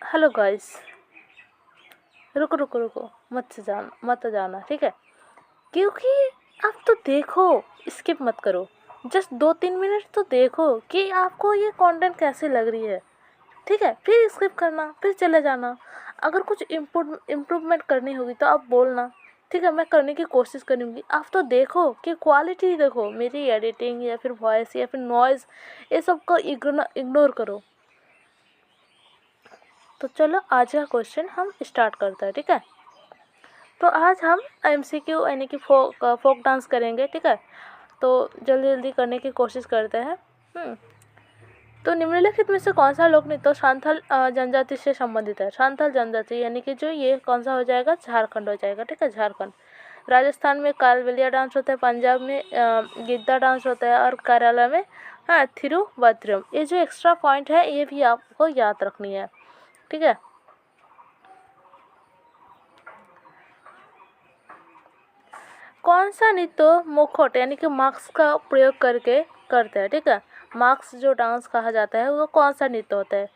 Hello guys, रुको रुको रुको, मत जाना, ठीक है। क्योंकि आप तो देखो, स्किप मत करो। जस्ट 2-3 मिनट तो देखो कि आपको ये कंटेंट कैसी लग रही है, ठीक है। फिर स्किप करना, फिर चले जाना। अगर कुछ इम्प्रूवमेंट करनी होगी तो आप बोलना, ठीक है। मैं करने की कोशिश करूँगी। आप तो देखो कि क्वालिटी देखो, मेरी एडिटिंग या फिर वॉइस या फिर नॉइज़, ये सब को इग्नोर करो। तो चलो आज का क्वेश्चन हम स्टार्ट करते हैं, ठीक है। तो आज हम MCQ यानी कि फोक डांस करेंगे, ठीक है। तो जल्दी जल्दी करने की कोशिश करते हैं। तो निम्नलिखित में से कौन सा लोक नृत्य सांथल जनजाति से संबंधित है? सांथल जनजाति यानी कि जो ये कौन सा हो जाएगा? झारखंड हो जाएगा, ठीक है, झारखंड। राजस्थान में कालबेलिया डांस होता है, पंजाब में गिद्दा डांस होता है और केरला में थिरुवत्रम। ये जो एक्स्ट्रा पॉइंट है ये भी आपको याद रखनी है, ठीक है। कौन सा नृत्य मुखौट यानी कि मास्क का प्रयोग करके करते हैं, ठीक है। मास्क जो डांस कहा जाता है वो कौन सा नृत्य होता है?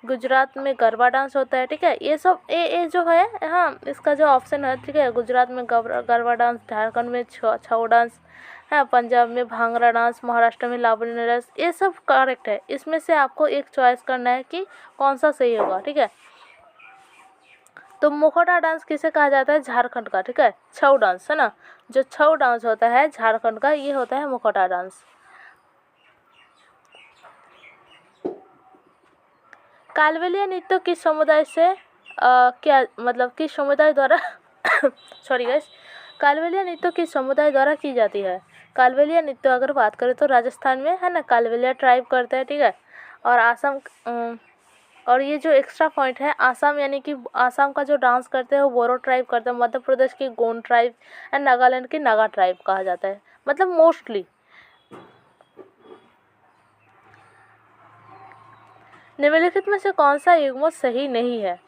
गुजरात में गरबा डांस होता है, ठीक है। ये सब ये जो है, हाँ, इसका जो ऑप्शन है, ठीक है। गुजरात में गरबा डांस, झारखंड में छऊ डांस है, पंजाब में भांगड़ा डांस, महाराष्ट्र में लावणी डांस, ये सब करेक्ट है। इसमें से आपको एक चॉइस करना है कि कौन सा सही होगा, ठीक है। तो मुखौटा डांस किसे कहा जाता है? झारखंड का, ठीक है। छऊ डांस है ना, जो छऊ डांस होता है झारखंड का, ये होता है मुखौटा डांस। कालबेलिया नृत्य किस समुदाय से क्या मतलब किस समुदाय द्वारा सॉरी गाइस, कालबेलिया नृत्य किस समुदाय द्वारा की जाती है? कालबेलिया नृत्य अगर बात करें तो राजस्थान में है ना, कालबेलिया ट्राइब करते हैं, ठीक है। और आसाम और ये जो एक्स्ट्रा पॉइंट है, आसाम यानी कि आसाम का जो डांस करते हैं वो बोरो ट्राइब करते हैं, मध्य प्रदेश की गोंड ट्राइब एंड नागालैंड की नागा ट्राइब कहा जाता है, मतलब मोस्टली। निम्नलिखित में से कौन सा युग्म सही नहीं है?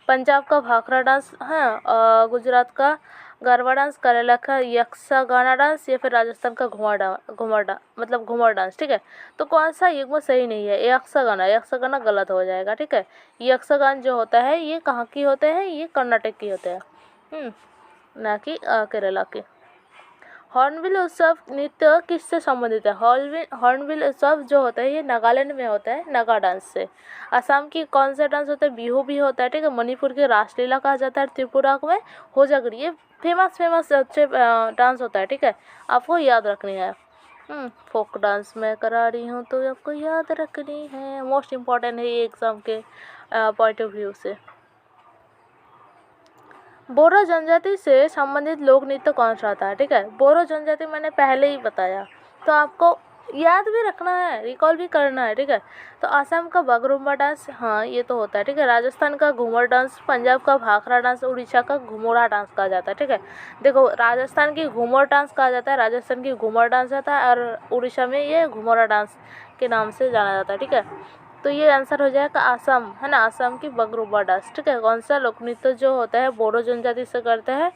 पंजाब का भाखड़ा डांस, हाँ, गुजरात का गरबा डांस, केरला का यक्षगाना डांस या फिर राजस्थान का घूमर डांस, ठीक है। तो कौन सा युग्म सही नहीं है? यक्षगाना गलत हो जाएगा, ठीक है। यक्षगान जो होता है ये कहाँ की होते हैं? ये कर्नाटक की होते हैं, ना कि केरला के। हॉर्नबिल उत्सव नृत्य किससे संबंधित है? हॉर्नबिल उत्सव जो होता है ये नागालैंड में होता है, नागा डांस से। असम की कौन सा डांस होता है? बिहू भी होता है, ठीक है। मणिपुर की रासलीला कहा जाता है, त्रिपुरा में होजागरी। ये फेमस अच्छे डांस होता है, ठीक है, आपको याद रखनी है। फोक डांस मैं करा रही हूँ तो आपको याद रखनी है, मोस्ट इम्पॉर्टेंट है ये एग्ज़ाम के पॉइंट ऑफ व्यू से। बोरो जनजाति से संबंधित लोक नृत्य कौन सा आता है? ठीक है, बोरो जनजाति मैंने पहले ही बताया, तो आपको याद भी रखना है, रिकॉल भी करना है, ठीक है। तो असम का बगरुम्बा डांस, हाँ ये तो होता है, ठीक है। राजस्थान का घूमर डांस, पंजाब का भाखड़ा डांस, उड़ीसा का घुमोरा डांस कहा जाता है, ठीक है। देखो, राजस्थान की घूमर डांस कहा जाता है, राजस्थान की घूमर डांस आता है, और उड़ीसा में ये घुमोरा डांस के नाम से जाना जाता है, ठीक है। तो ये आंसर हो जाएगा असम, है ना, असम की बगरुम्बा डांस, ठीक है। कौन सा लोक नृत्य जो होता है बोडो जनजाति से करते हैं?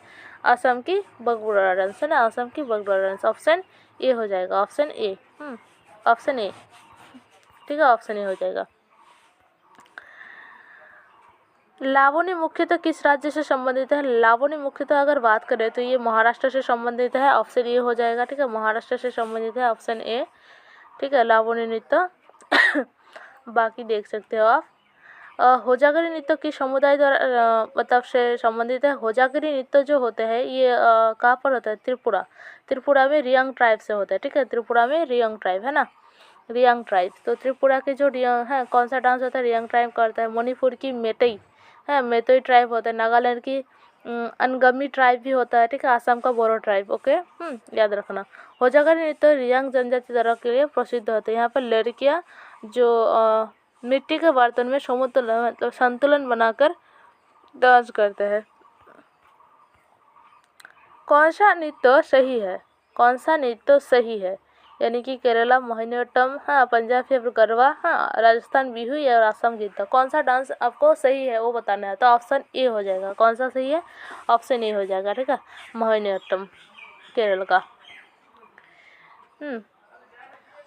असम की बगरुम्बा डांस, है ना, असम की बगरुम्बा डांस। ऑप्शन ए हो जाएगा, ऑप्शन ए, ऑप्शन ए, ठीक है, ऑप्शन ए हो जाएगा। लावणी मुख्यतः किस राज्य से संबंधित है? लावणी मुख्यतः अगर बात करें तो ये महाराष्ट्र से संबंधित है, ऑप्शन ए हो जाएगा, ठीक है, महाराष्ट्र से संबंधित है, ऑप्शन ए, ठीक है, लावणी नृत्य। बाकी देख सकते हो आप। होजागरी नृत्य किस समुदाय द्वारा मतलब से संबंधित है? होजागरी नृत्य जो होते हैं ये कहाँ पर होता है? त्रिपुरा में रियांग ट्राइब से होता है, ठीक है। त्रिपुरा में रियांग ट्राइब, है ना, रियांग ट्राइब। तो त्रिपुरा के जो रियांग है, कौन सा डांस होता है? रियांग ट्राइब करता है। मणिपुर की मेतई है, मेतई ट्राइब होता है। नागालैंड की अनगमी ट्राइब भी होता है, ठीक है। आसाम का बोरो ट्राइब, ओके, याद रखना। होजागरी नृत्य रियांग जनजाति द्वारा के लिए प्रसिद्ध होते हैं। यहाँ पर लड़कियाँ जो मिट्टी के बर्तन में समतुलन मतलब संतुलन बनाकर डांस करते हैं। कौन सा नृत्य सही है? कौन सा नृत्य सही है? यानी कि केरला मोहिनीअट्टम, हाँ, पंजाब या फिर गरबा, हाँ, राजस्थान बिहू या असम गिद्दा। कौन सा डांस आपको सही है वो बताना है, तो ऑप्शन ए हो जाएगा। कौन सा सही है? ऑप्शन ए हो जाएगा, ठीक है, मोहिनीअट्टम केरल का।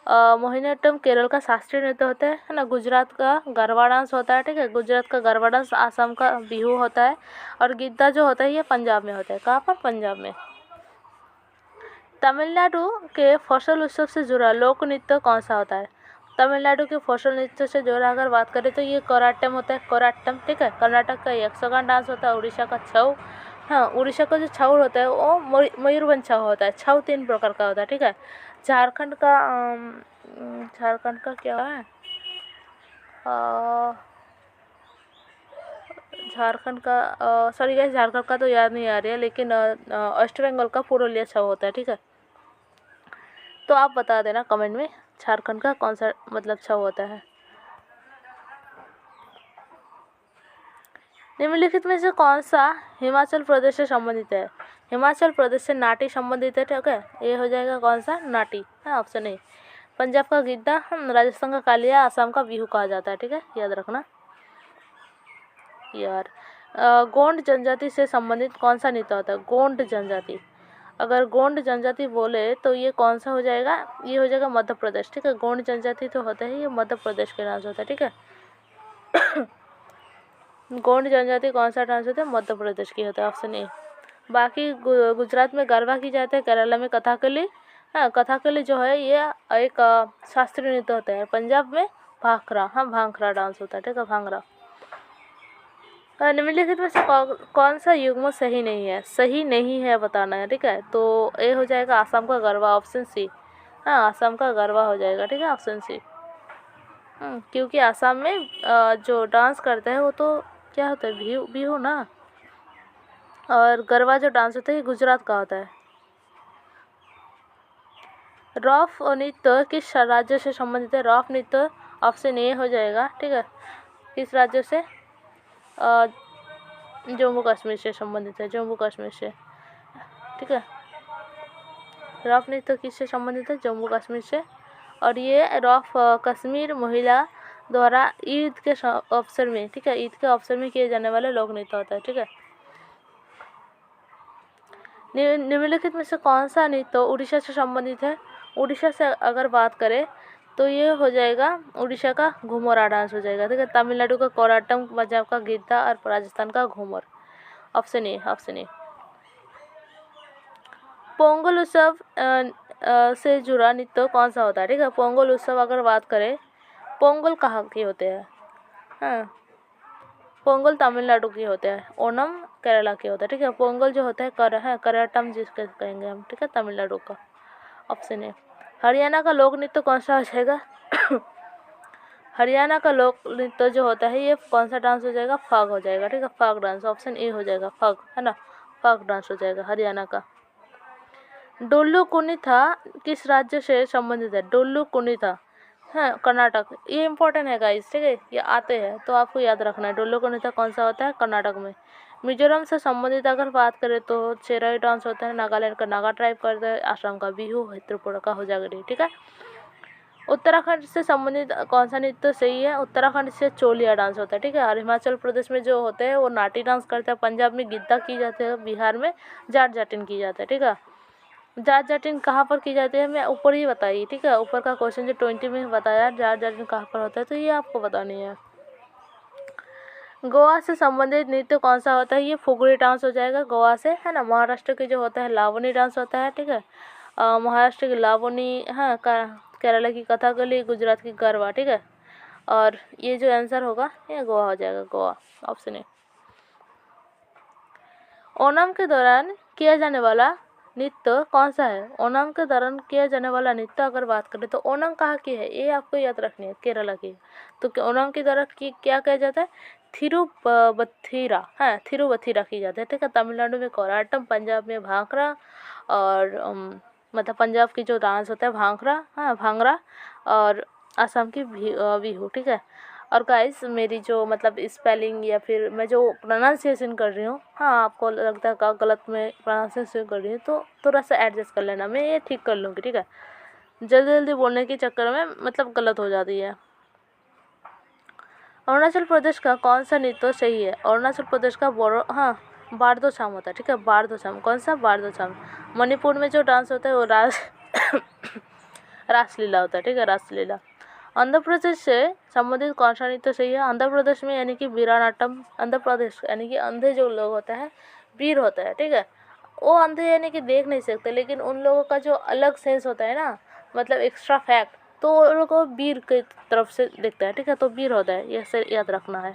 मोहिनीअट्टम केरल का शास्त्रीय नृत्य होता है ना। गुजरात का गरबा डांस होता है, ठीक है। गुजरात का गरबा डांस, आसाम का बिहू होता है, और गिद्दा जो होता है ये पंजाब में होता है। कहाँ पर? पंजाब में। तमिलनाडु के फसल उत्सव से जुड़ा लोक नृत्य कौन सा होता है? तमिलनाडु के फसल नृत्य से जुड़ा अगर बात करें तो ये कोराट्टम होता है, कोराट्टम, ठीक है। कर्नाटक का यक्षगान डांस होता है, उड़ीसा का छऊ, हाँ, उड़ीसा का जो छऊ होता है वो मयूरभंज छऊ होता है। छऊ 3 प्रकार का होता है, ठीक है। झारखंड का क्या है? झारखंड का सॉरी गाइस, झारखंड का तो याद नहीं आ रही है, लेकिन वेस्ट बंगाल का पुरुलिया छऊ होता है, ठीक है। तो आप बता देना कमेंट में झारखंड का कौन सा मतलब छऊ होता है। निम्नलिखित में से कौन सा हिमाचल प्रदेश से संबंधित है? हिमाचल प्रदेश से नाटी संबंधित है, ठीक है। ये हो जाएगा कौन सा? नाटी, है ऑप्शन ए। पंजाब का गिद्दा, राजस्थान का कालिया, आसाम का बिहू कहा जाता है, ठीक है, याद रखना यार। गोंड जनजाति से संबंधित कौन सा नृत्य होता है? गोंड जनजाति, अगर गोंड जनजाति बोले तो ये कौन सा हो जाएगा? ये हो जाएगा मध्य प्रदेश, ठीक है। गोंड जनजाति तो होता है, ये मध्य प्रदेश के डांस होता है, ठीक है। गोंड जनजाति कौन सा डांस होता है? मध्य प्रदेश की होता है, ऑप्शन ए। बाकी गुजरात में गरबा की जाता है, केरला में कथकली, हाँ, कथकली जो है ये एक शास्त्रीय नृत्य होता है। पंजाब में भांगड़ा, हाँ, भांगड़ा डांस होता है, ठीक है, भांगड़ा। निम्नलिखित में से कौन सा युग्म सही नहीं है? सही नहीं है बताना है, ठीक है। तो ए हो जाएगा आसाम का गरबा, ऑप्शन सी, हाँ, आसाम का गरबा हो जाएगा, ठीक है, ऑप्शन सी। क्योंकि आसाम में जो डांस करते हैं वो तो क्या होता है? बिहू, बिहू ना। और गरबा जो डांस होता है ये गुजरात का होता है। रॉफ नृत्य किस राज्य से संबंधित है? रॉफ नृत्य ऑप्शन ए हो जाएगा, ठीक है। किस राज्य से? जम्मू कश्मीर से संबंधित है, जम्मू कश्मीर से, ठीक है। रॉफ नृत्य किससे संबंधित है? जम्मू कश्मीर से। और ये रॉफ कश्मीर महिला द्वारा ईद के अवसर में, ठीक है, ईद के अवसर में किए जाने वाले लोक नृत्य होता है, ठीक है। निम्नलिखित में से कौन सा नृत्य उड़ीसा से संबंधित है? उड़ीसा से अगर बात करें तो ये हो जाएगा उड़ीसा का घूमरा डांस हो जाएगा, ठीक है। तमिलनाडु का कोराट्टम, पंजाब का गिद्दा और राजस्थान का Ghoomar, option A, option A. Pongal उत्सव से जुड़ा नृत्य कौन सा होता है? ठीक है, पोंगल उत्सव अगर बात करें, पोंगल कहाँ के होते हैं? हाँ, पोंगल तमिलनाडु के होते हैं, ओनम केरला के होता है, ठीक है। पोंगल जो होता है कराटम जिसके कहेंगे हम, ठीक है, तमिलनाडु का, ऑप्शन है। हरियाणा का लोक नृत्य कौन सा हो जाएगा? हरियाणा का लोक नृत्य जो होता है ये कौन सा डांस हो जाएगा? फाग हो जाएगा, ठीक है, फाग डांस, ऑप्शन ए हो जाएगा, फाग, है ना, फाग डांस हो जाएगा हरियाणा का। डोल्लू कुनिथा किस राज्य से संबंधित है? डोल्लू कुनिथा, हाँ, कर्नाटक। ये इंपॉर्टेंट है गाइस, ठीक है, ये आते हैं तो आपको याद रखना है। डोल्लू कुनिथा कौन सा होता है? कर्नाटक में। मिजोरम से संबंधित अगर बात करें तो चेराई डांस होता है, नागालैंड का नागा ट्राइब करता है, असम का बिहू, त्रिपुरा का हो जाएगा, ठीक है। उत्तराखंड से संबंधित कौन सा नृत्य सही है? उत्तराखंड से चोलिया डांस होता है, ठीक है। और हिमाचल प्रदेश में जो होते हैं वो नाटी डांस करते हैं, पंजाब में गिद्दा की जाती है, बिहार में जाट जाटिन की जाता है, ठीक है। जाट जाटिन कहाँ पर की जाती है मैं ऊपर ही बताई, ठीक है, ऊपर का क्वेश्चन जो 20 में बताया जाट जाटिन कहाँ पर होता है, तो ये आपको बतानी है। गोवा से संबंधित नृत्य कौन सा होता है? ये फुगड़ी डांस हो जाएगा गोवा से, है ना। महाराष्ट्र के जो होता है लावनी डांस होता है, ठीक है, महाराष्ट्र की लावनी, हाँ, केरला की कथकली, गुजरात की गरबा, ठीक है। और ये जो आंसर होगा ये गोवा हो जाएगा, गोवा, ऑप्शन ए। ओणम के दौरान किया जाने वाला नृत्य कौन सा है? ओणम के दौरान किया जाने वाला नृत्य अगर बात करें तो ओणम कहाँ की है? ये आपको याद रखनी है, केरला की। तो ओणम के दौरान क्या किया जाता है? थिरुवत्थिरा, हाँ, थिरुवत्थिरा की जाती है, ठीक है। तमिलनाडु में कोराटम, पंजाब में भांगड़ा, और मतलब पंजाब की जो डांस होता है भांगड़ा, हाँ, भांगड़ा, और असम की बिहू, ठीक है। और गाइस मेरी जो मतलब स्पेलिंग या फिर मैं जो प्रोनाउंसिएशन कर रही हूँ, हाँ, आपको लगता है गलत में प्रोनाउंसिएशन कर रही हूँ तो थोड़ा सा एडजस्ट कर लेना, मैं ये ठीक कर लूँगी, ठीक है। जल्दी जल्दी बोलने के चक्कर में मतलब गलत हो जाती है। अरुणाचल प्रदेश का कौन सा नृत्य सही है? अरुणाचल प्रदेश का बोरो, हाँ, बारदोसाम होता है, ठीक है, बारदोसाम। कौन सा? बारदोसाम। मणिपुर में जो डांस होता है वो रासलीला होता है, ठीक है, रासलीला। आंध्र प्रदेश से संबंधित कौन सा नृत्य सही है? आंध्र प्रदेश में यानी कि वीरानाट्यम, आंध्र प्रदेश यानी कि अंधे जो लोग होते हैं, वीर होता है, ठीक है, वो अंधे यानी कि देख नहीं सकते, लेकिन उन लोगों का जो अलग सेंस होता है ना, मतलब एक्स्ट्रा फैक्ट, तो वो लोग को वीर की तरफ से देखता है, ठीक है, तो वीर होता है, ये से याद रखना है।